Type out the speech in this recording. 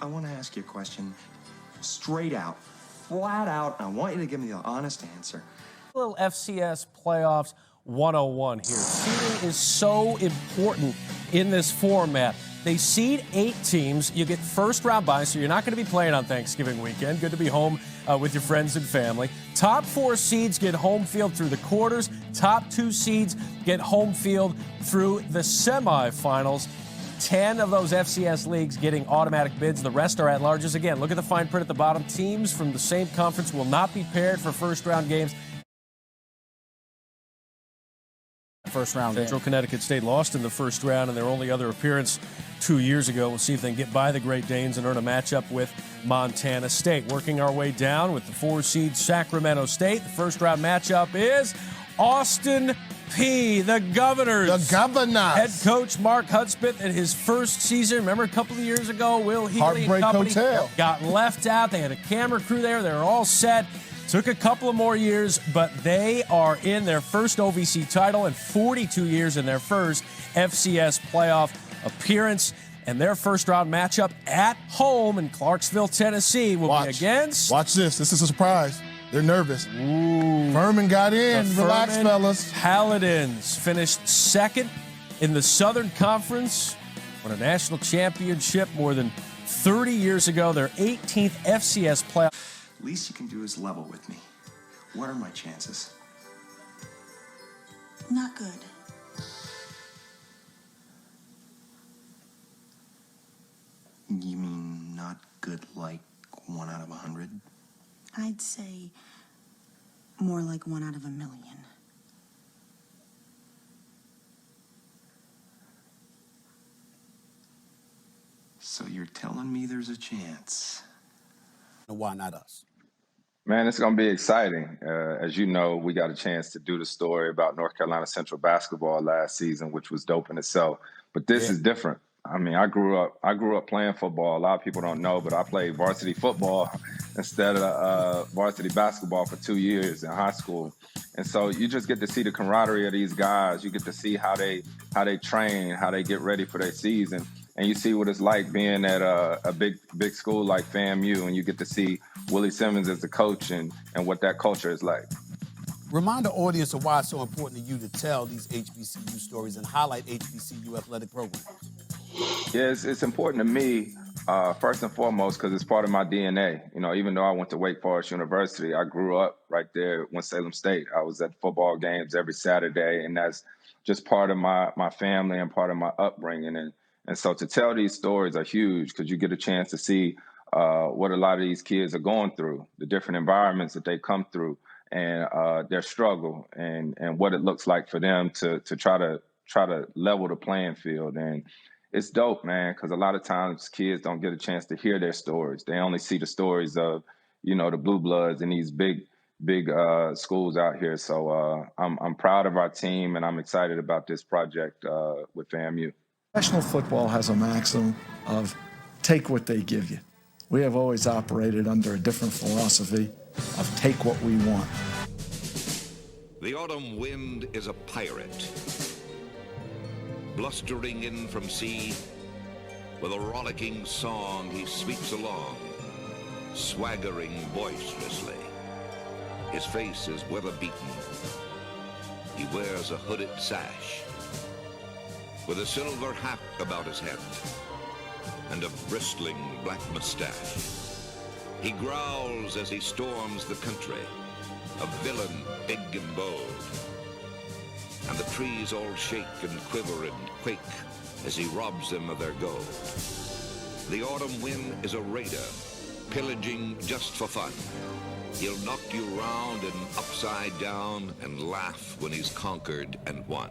I want to ask you a question straight out, flat out. I want you to give me the honest answer. A little FCS playoffs 101 here. Seeding is so important in this format. They seed 8 teams. You get first-round byes, so you're not going to be playing on Thanksgiving weekend. Good to be home with your friends and family. Top 4 seeds get home field through the quarters. Top 2 seeds get home field through the semifinals. 10 of those FCS leagues getting automatic bids. The rest are at-larges. Again, look at the fine print at the bottom. Teams from the same conference will not be paired for first-round games. First round. Central Connecticut State lost in the first round in their only other appearance 2 years ago. We'll see if they can get by the Great Danes and earn a matchup with Montana State. Working our way down with the 4 seed Sacramento State. The first round matchup is Austin Peay, the Governors. The Governors. Head coach Mark Hudspeth in his first season. Remember a couple of years ago, Will Healy and company got left out. They had a camera crew there. They were all set. Took a couple of more years, but they are in their first OVC title and 42 years in their first FCS playoff appearance. And their first-round matchup at home in Clarksville, Tennessee will be against... Watch this. This is a surprise. They're nervous. Ooh. Furman got in. Relax, fellas. Paladins finished second in the Southern Conference, won a national championship more than 30 years ago. Their 18th FCS playoff. Least you can do is level with me. What are my chances? Not good. You mean not good like 1 out of 100? I'd say more like 1 out of 1 million. So you're telling me there's a chance? Why not us? Man, it's going to be exciting. As you know, we got a chance to do the story about North Carolina Central basketball last season, which was dope in itself. But this is different. I mean, I grew up playing football. A lot of people don't know, but I played varsity football instead of varsity basketball for 2 years in high school. And so you just get to see the camaraderie of these guys. You get to see how they train, how they get ready for their season. And you see what it's like being at a big school like FAMU, and you get to see Willie Simmons as the coach and what that culture is like. Remind the audience of why it's so important to you to tell these HBCU stories and highlight HBCU athletic programs. Yeah, it's important to me, first and foremost, because it's part of my DNA. You know, even though I went to Wake Forest University, I grew up right there at Winston-Salem State. I was at football games every Saturday, and that's just part of my family and part of my upbringing. And so to tell these stories are huge because you get a chance to see what a lot of these kids are going through, the different environments that they come through, and their struggle and what it looks like for them to try to level the playing field. And it's dope, man, because a lot of times kids don't get a chance to hear their stories. They only see the stories of, you know, the Blue Bloods and these big schools out here. So I'm proud of our team, and I'm excited about this project with FAMU. Professional football has a maxim of take what they give you. We have always operated under a different philosophy of take what we want. The autumn wind is a pirate, blustering in from sea. With a rollicking song he sweeps along, swaggering boisterously. His face is weather-beaten. He wears a hooded sash, with a silver hat about his head and a bristling black mustache. He growls as he storms the country, a villain big and bold. And the trees all shake and quiver and quake as he robs them of their gold. The autumn wind is a raider, pillaging just for fun. He'll knock you round and upside down and laugh when he's conquered and won.